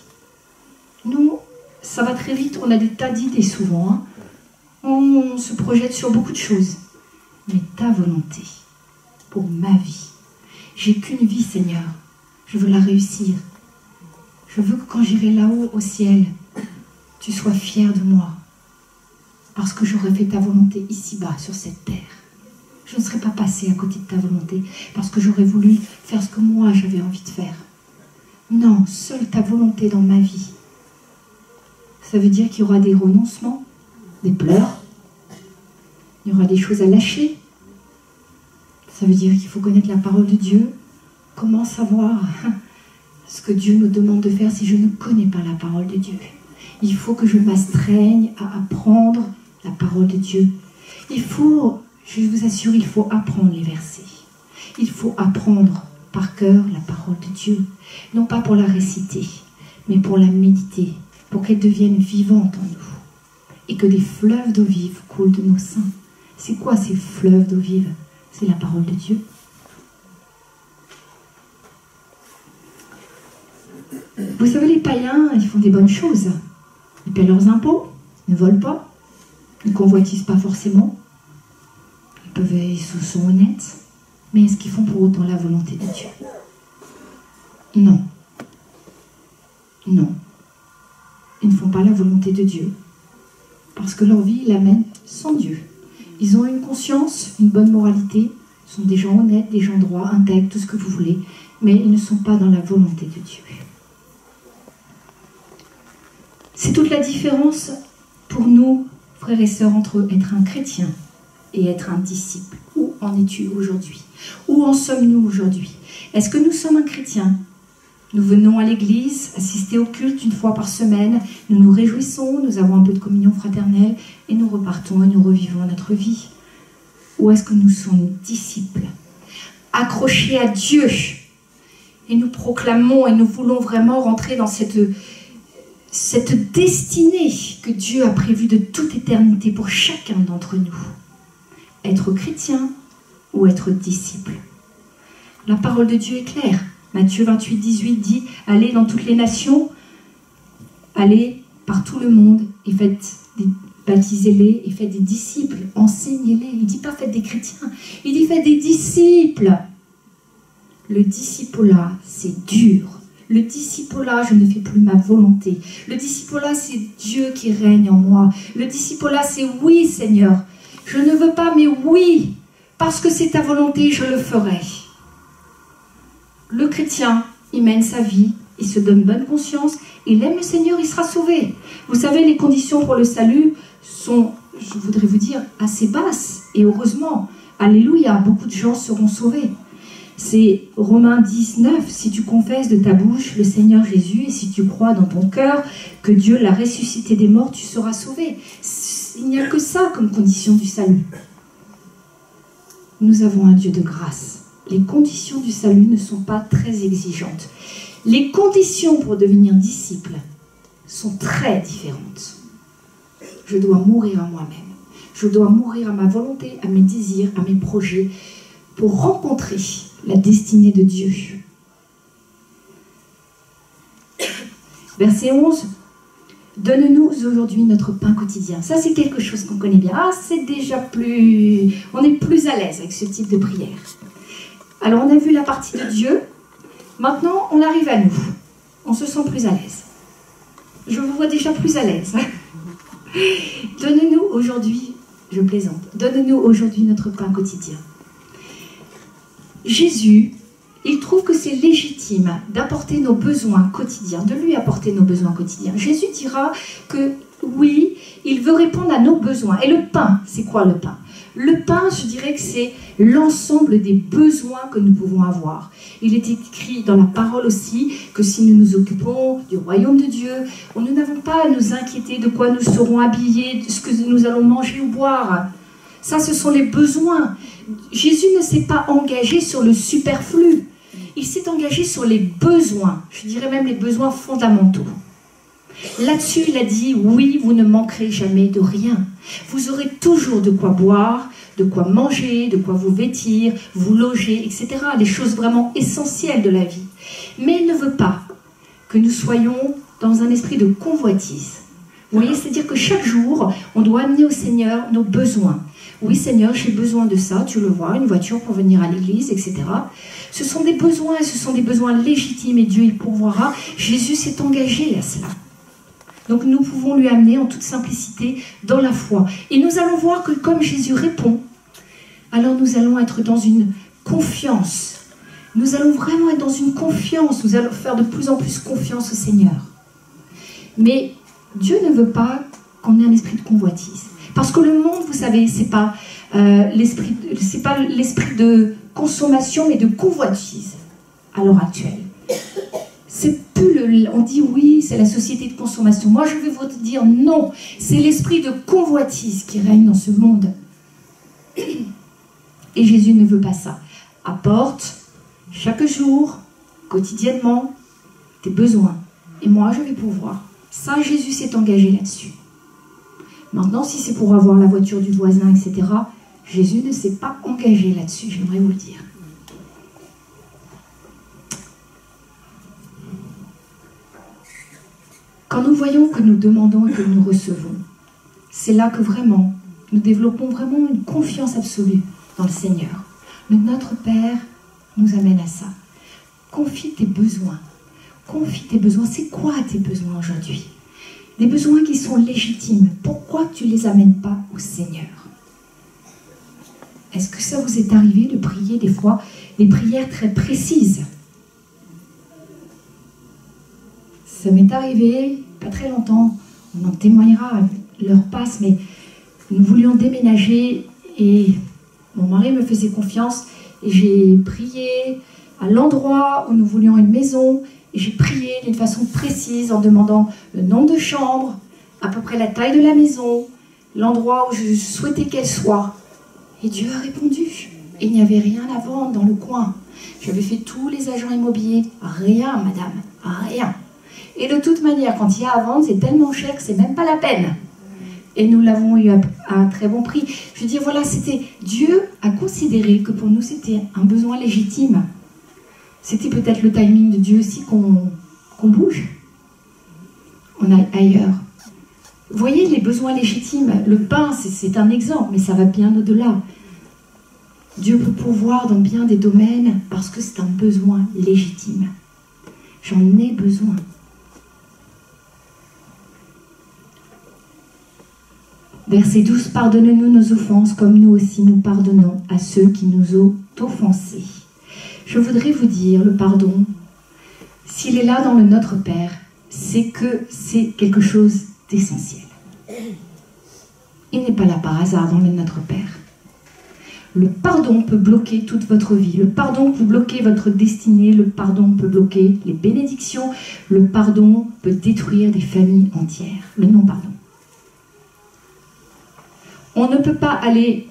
Nous, ça va très vite, on a des tas d'idées souvent. Hein. On se projette sur beaucoup de choses. Mais ta volonté pour ma vie. J'ai qu'une vie, Seigneur. Je veux la réussir. Je veux que quand j'irai là-haut au ciel, tu sois fier de moi. Parce que j'aurais fait ta volonté ici-bas, sur cette terre. Je ne serais pas passée à côté de ta volonté, parce que j'aurais voulu faire ce que moi j'avais envie de faire. Non, seule ta volonté dans ma vie. Ça veut dire qu'il y aura des renoncements, des pleurs, il y aura des choses à lâcher. Ça veut dire qu'il faut connaître la parole de Dieu. Comment savoir ce que Dieu nous demande de faire si je ne connais pas la parole de Dieu? Il faut que je m'astreigne à apprendre la parole de Dieu. Il faut, je vous assure, il faut apprendre les versets. Il faut apprendre par cœur la parole de Dieu. Non pas pour la réciter, mais pour la méditer, pour qu'elle devienne vivante en nous. Et que des fleuves d'eau vive coulent de nos seins. C'est quoi ces fleuves d'eau vive? C'est la parole de Dieu. Vous savez, les païens, ils font des bonnes choses. Ils paient leurs impôts, ils ne volent pas, ils ne convoitisent pas forcément. Ils sont honnêtes. Mais est-ce qu'ils font pour autant la volonté de Dieu? Non. Non. Ils ne font pas la volonté de Dieu. Parce que leur vie, ils l'amènent sans Dieu. Ils ont une conscience, une bonne moralité. Ce sont des gens honnêtes, des gens droits, intègres, tout ce que vous voulez. Mais ils ne sont pas dans la volonté de Dieu. C'est toute la différence pour nous, frères et sœurs, entre être un chrétien et être un disciple. Où en es-tu aujourd'hui? Où en sommes-nous aujourd'hui? Est-ce que nous sommes un chrétien? Nous venons à l'église, assister au culte une fois par semaine, nous nous réjouissons, nous avons un peu de communion fraternelle et nous repartons et nous revivons notre vie. Ou est-ce que nous sommes disciples, accrochés à Dieu et nous proclamons et nous voulons vraiment rentrer dans cette destinée que Dieu a prévue de toute éternité pour chacun d'entre nous? Être chrétien ou être disciple? La parole de Dieu est claire. Matthieu 28, 18 dit « Allez dans toutes les nations, allez par tout le monde et baptisez-les et faites des disciples, enseignez-les. » Il ne dit pas « faites des chrétiens », il dit « faites des disciples ». Le discipulat, c'est dur. Le discipulat, je ne fais plus ma volonté. Le discipulat, c'est Dieu qui règne en moi. Le discipulat, c'est « oui, Seigneur ». Je ne veux pas, mais oui, parce que c'est ta volonté, je le ferai. Le chrétien, il mène sa vie, il se donne bonne conscience, il aime le Seigneur, il sera sauvé. Vous savez, les conditions pour le salut sont, je voudrais vous dire, assez basses. Et heureusement, alléluia, beaucoup de gens seront sauvés. C'est Romains 19, si tu confesses de ta bouche le Seigneur Jésus et si tu crois dans ton cœur que Dieu l'a ressuscité des morts, tu seras sauvé. Il n'y a que ça comme condition du salut. Nous avons un Dieu de grâce. Les conditions du salut ne sont pas très exigeantes. Les conditions pour devenir disciple sont très différentes. Je dois mourir à moi-même. Je dois mourir à ma volonté, à mes désirs, à mes projets, pour rencontrer la destinée de Dieu. Verset 11. Donne-nous aujourd'hui notre pain quotidien. Ça, c'est quelque chose qu'on connaît bien. Ah, c'est déjà plus... On est plus à l'aise avec ce type de prière. Alors, on a vu la partie de Dieu. Maintenant, on arrive à nous. On se sent plus à l'aise. Je vous vois déjà plus à l'aise. Donne-nous aujourd'hui, je plaisante, donne-nous aujourd'hui notre pain quotidien. Jésus, il trouve que c'est légitime d'apporter nos besoins quotidiens, de lui apporter nos besoins quotidiens. Jésus dira que oui, il veut répondre à nos besoins. Et le pain, c'est quoi le pain? Le pain, je dirais que c'est l'ensemble des besoins que nous pouvons avoir. Il est écrit dans la parole aussi que si nous nous occupons du royaume de Dieu, nous n'avons pas à nous inquiéter de quoi nous serons habillés, de ce que nous allons manger ou boire. Ça, ce sont les besoins. Jésus ne s'est pas engagé sur le superflu. Il s'est engagé sur les besoins, je dirais même les besoins fondamentaux. Là-dessus, il a dit, oui, vous ne manquerez jamais de rien. Vous aurez toujours de quoi boire, de quoi manger, de quoi vous vêtir, vous loger, etc. Les choses vraiment essentielles de la vie. Mais il ne veut pas que nous soyons dans un esprit de convoitise. Vous voyez, c'est-à-dire que chaque jour, on doit amener au Seigneur nos besoins. Oui, Seigneur, j'ai besoin de ça, tu le vois, une voiture pour venir à l'église, etc. Ce sont des besoins, ce sont des besoins légitimes et Dieu y pourvoira. Jésus s'est engagé à cela. Donc nous pouvons lui amener en toute simplicité dans la foi. Et nous allons voir que comme Jésus répond, alors nous allons être dans une confiance. Nous allons vraiment être dans une confiance. Nous allons faire de plus en plus confiance au Seigneur. Mais Dieu ne veut pas qu'on ait un esprit de convoitise. Parce que le monde, vous savez, c'est pas l'esprit de consommation, mais de convoitise à l'heure actuelle. C'est plus on dit oui, c'est la société de consommation. Moi, je vais vous dire non. C'est l'esprit de convoitise qui règne dans ce monde. Et Jésus ne veut pas ça. Apporte chaque jour, quotidiennement, tes besoins. Et moi, je vais pourvoir. Ça, Jésus s'est engagé là-dessus. Maintenant, si c'est pour avoir la voiture du voisin, etc., Jésus ne s'est pas engagé là-dessus, j'aimerais vous le dire. Quand nous voyons que nous demandons et que nous recevons, c'est là que vraiment, nous développons vraiment une confiance absolue dans le Seigneur. Notre Père nous amène à ça. Confie tes besoins. Confie tes besoins. C'est quoi tes besoins aujourd'hui? Des besoins qui sont légitimes. Pourquoi tu ne les amènes pas au Seigneur? Est-ce que ça vous est arrivé de prier des fois des prières très précises? Ça m'est arrivé, pas très longtemps, on en témoignera, l'heure passe, mais nous voulions déménager et mon mari me faisait confiance et j'ai prié à l'endroit où nous voulions une maison. Et j'ai prié d'une façon précise en demandant le nombre de chambres, à peu près la taille de la maison, l'endroit où je souhaitais qu'elle soit. Et Dieu a répondu. Et il n'y avait rien à vendre dans le coin. J'avais fait tous les agents immobiliers. Rien, madame, rien. Et de toute manière, quand il y a à vendre, c'est tellement cher que c'est même pas la peine. Et nous l'avons eu à un très bon prix. Je veux dire, voilà, c'était... Dieu a considéré que pour nous, c'était un besoin légitime. C'était peut-être le timing de Dieu aussi qu'on bouge. On aille ailleurs. Vous voyez, les besoins légitimes, le pain, c'est un exemple, mais ça va bien au-delà. Dieu peut pourvoir dans bien des domaines parce que c'est un besoin légitime. J'en ai besoin. Verset 12, pardonne-nous nos offenses comme nous aussi nous pardonnons à ceux qui nous ont offensés. Je voudrais vous dire, le pardon, s'il est là dans le Notre Père, c'est que c'est quelque chose d'essentiel. Il n'est pas là par hasard dans le Notre Père. Le pardon peut bloquer toute votre vie. Le pardon peut bloquer votre destinée. Le pardon peut bloquer les bénédictions. Le pardon peut détruire des familles entières. Le non-pardon. On ne peut pas aller...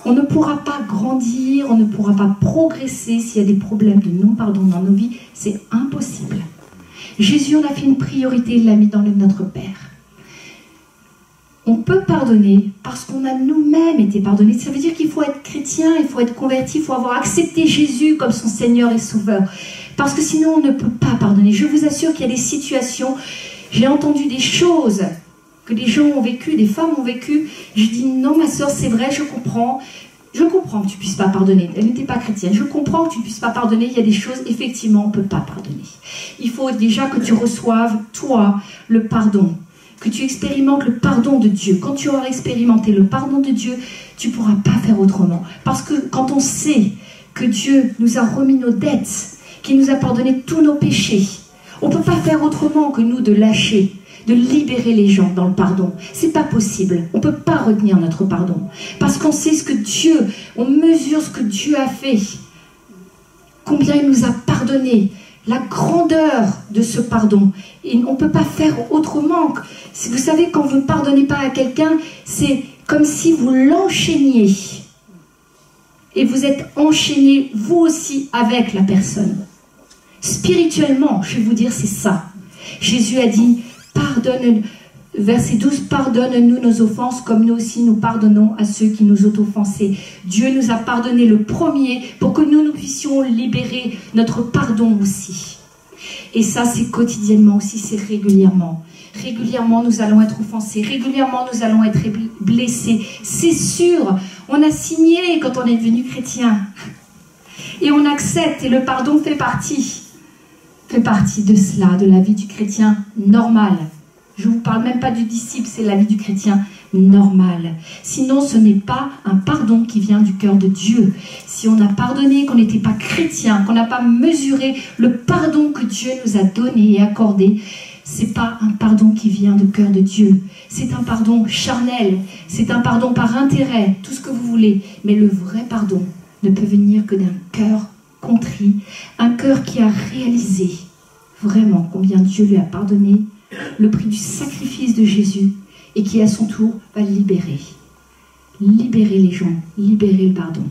On ne pourra pas grandir, on ne pourra pas progresser s'il y a des problèmes de non-pardon dans nos vies. C'est impossible. Jésus en a fait une priorité, il l'a mis dans le Notre Père. On peut pardonner parce qu'on a nous-mêmes été pardonnés. Ça veut dire qu'il faut être chrétien, il faut être converti, il faut avoir accepté Jésus comme son Seigneur et Sauveur. Parce que sinon, on ne peut pas pardonner. Je vous assure qu'il y a des situations, j'ai entendu des choses que des gens ont vécu, des femmes ont vécu. Je dis non ma soeur, c'est vrai, je comprends que tu ne puisses pas pardonner. Elle n'était pas chrétienne. Je comprends que tu ne puisses pas pardonner. Il y a des choses, effectivement, on ne peut pas pardonner. Il faut déjà que tu reçoives, toi, le pardon. Que tu expérimentes le pardon de Dieu. Quand tu auras expérimenté le pardon de Dieu, tu ne pourras pas faire autrement. Parce que quand on sait que Dieu nous a remis nos dettes, qu'il nous a pardonné tous nos péchés, on ne peut pas faire autrement que nous de lâcher, de libérer les gens dans le pardon. C'est pas possible. On ne peut pas retenir notre pardon. Parce qu'on sait ce que Dieu, on mesure ce que Dieu a fait. Combien il nous a pardonné. La grandeur de ce pardon. Et on ne peut pas faire autrement. Vous savez, quand vous ne pardonnez pas à quelqu'un, c'est comme si vous l'enchaîniez. Et vous êtes enchaîné, vous aussi, avec la personne. Spirituellement, je vais vous dire, c'est ça. Jésus a dit, pardonne, verset 12, pardonne-nous nos offenses comme nous aussi nous pardonnons à ceux qui nous ont offensés. Dieu nous a pardonné le premier pour que nous puissions libérer notre pardon aussi. Et ça, c'est quotidiennement aussi, c'est régulièrement. Régulièrement, nous allons être offensés. Régulièrement, nous allons être blessés. C'est sûr, on a signé quand on est devenu chrétien. Et on accepte, et le pardon fait partie de cela, de la vie du chrétien normal. Je ne vous parle même pas du disciple, c'est la vie du chrétien normal. Sinon, ce n'est pas un pardon qui vient du cœur de Dieu. Si on a pardonné, qu'on n'était pas chrétien, qu'on n'a pas mesuré le pardon que Dieu nous a donné et accordé, ce n'est pas un pardon qui vient du cœur de Dieu. C'est un pardon charnel, c'est un pardon par intérêt, tout ce que vous voulez. Mais le vrai pardon ne peut venir que d'un cœur contrit, un cœur qui a réalisé vraiment combien Dieu lui a pardonné, le prix du sacrifice de Jésus, et qui à son tour va libérer les gens, libérer le pardon.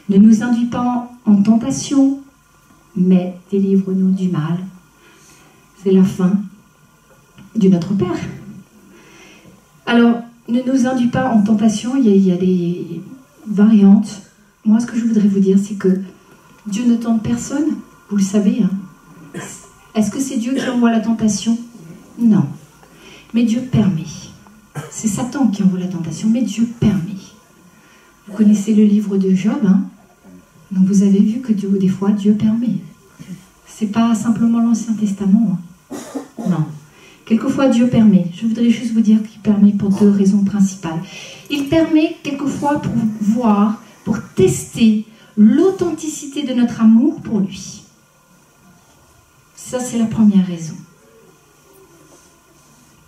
Ne nous induis pas en tentation, mais délivre-nous du mal. C'est la fin du Notre Père. Alors, ne nous induis pas en tentation, il y a des variantes. Moi, ce que je voudrais vous dire, c'est que Dieu ne tente personne, vous le savez. Hein. Est-ce que c'est Dieu qui envoie la tentation? Non. Mais Dieu permet. C'est Satan qui envoie la tentation, mais Dieu permet. Vous connaissez le livre de Job, hein? Donc vous avez vu que des fois, Dieu permet. C'est pas simplement l'Ancien Testament. Hein. Non. Quelquefois, Dieu permet. Je voudrais juste vous dire qu'il permet pour deux raisons principales. Il permet quelquefois pour voir, pour tester l'authenticité de notre amour pour lui. Ça, c'est la première raison.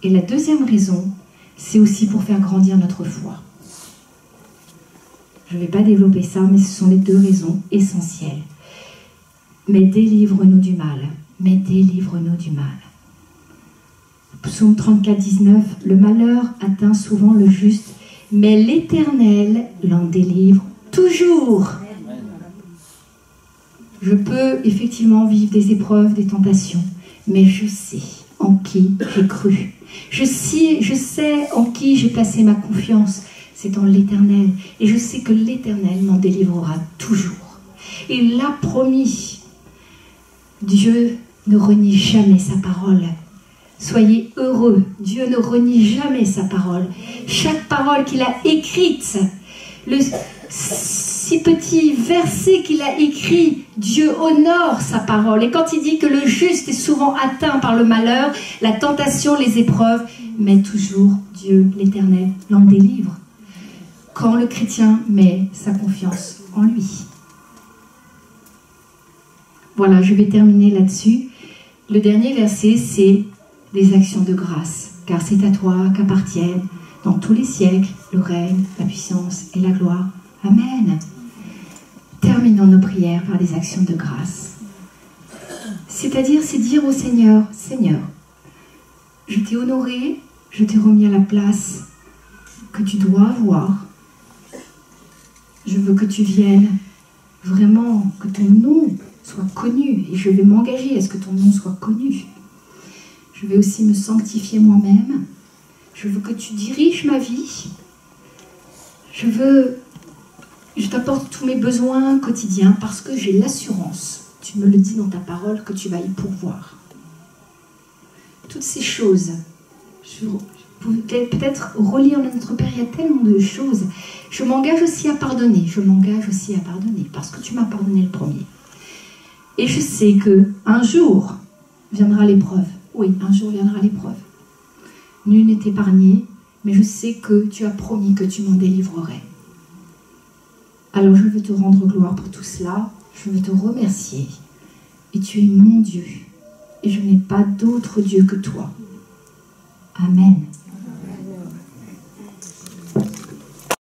Et la deuxième raison, c'est aussi pour faire grandir notre foi. Je ne vais pas développer ça, mais ce sont les deux raisons essentielles. Mais délivre-nous du mal. Mais délivre-nous du mal. Psaume 34, 19. Le malheur atteint souvent le juste, mais l'Éternel l'en délivre toujours. Je peux effectivement vivre des épreuves, des tentations, mais je sais en qui j'ai cru. Je sais en qui j'ai placé ma confiance. C'est en l'Éternel. Et je sais que l'Éternel m'en délivrera toujours. Et il l'a promis. Dieu ne renie jamais sa parole. Soyez heureux. Dieu ne renie jamais sa parole. Chaque parole qu'il a écrite, le si petit verset qu'il a écrit, Dieu honore sa parole. Et quand il dit que le juste est souvent atteint par le malheur, la tentation, les épreuves, mais toujours Dieu, l'Éternel, l'en délivre. Quand le chrétien met sa confiance en lui. Voilà, je vais terminer là-dessus. Le dernier verset, c'est des actions de grâce. Car c'est à toi qu'appartiennent dans tous les siècles le règne, la puissance et la gloire. Amen. Terminons nos prières par des actions de grâce. C'est-à-dire, c'est dire au Seigneur, Seigneur, je t'ai honoré, je t'ai remis à la place que tu dois avoir. Je veux que tu viennes vraiment, que ton nom soit connu. Et je vais m'engager à ce que ton nom soit connu. Je vais aussi me sanctifier moi-même. Je veux que tu diriges ma vie. Je t'apporte tous mes besoins quotidiens parce que j'ai l'assurance, tu me le dis dans ta parole, que tu vas y pourvoir. Toutes ces choses, peut-être relire Notre Père, il y a tellement de choses. Je m'engage aussi à pardonner, parce que tu m'as pardonné le premier. Et je sais qu'un jour viendra l'épreuve. Oui, un jour viendra l'épreuve. Nul n'est épargné, mais je sais que tu as promis que tu m'en délivrerais. Alors je veux te rendre gloire pour tout cela, je veux te remercier. Et tu es mon Dieu, et je n'ai pas d'autre Dieu que toi. Amen.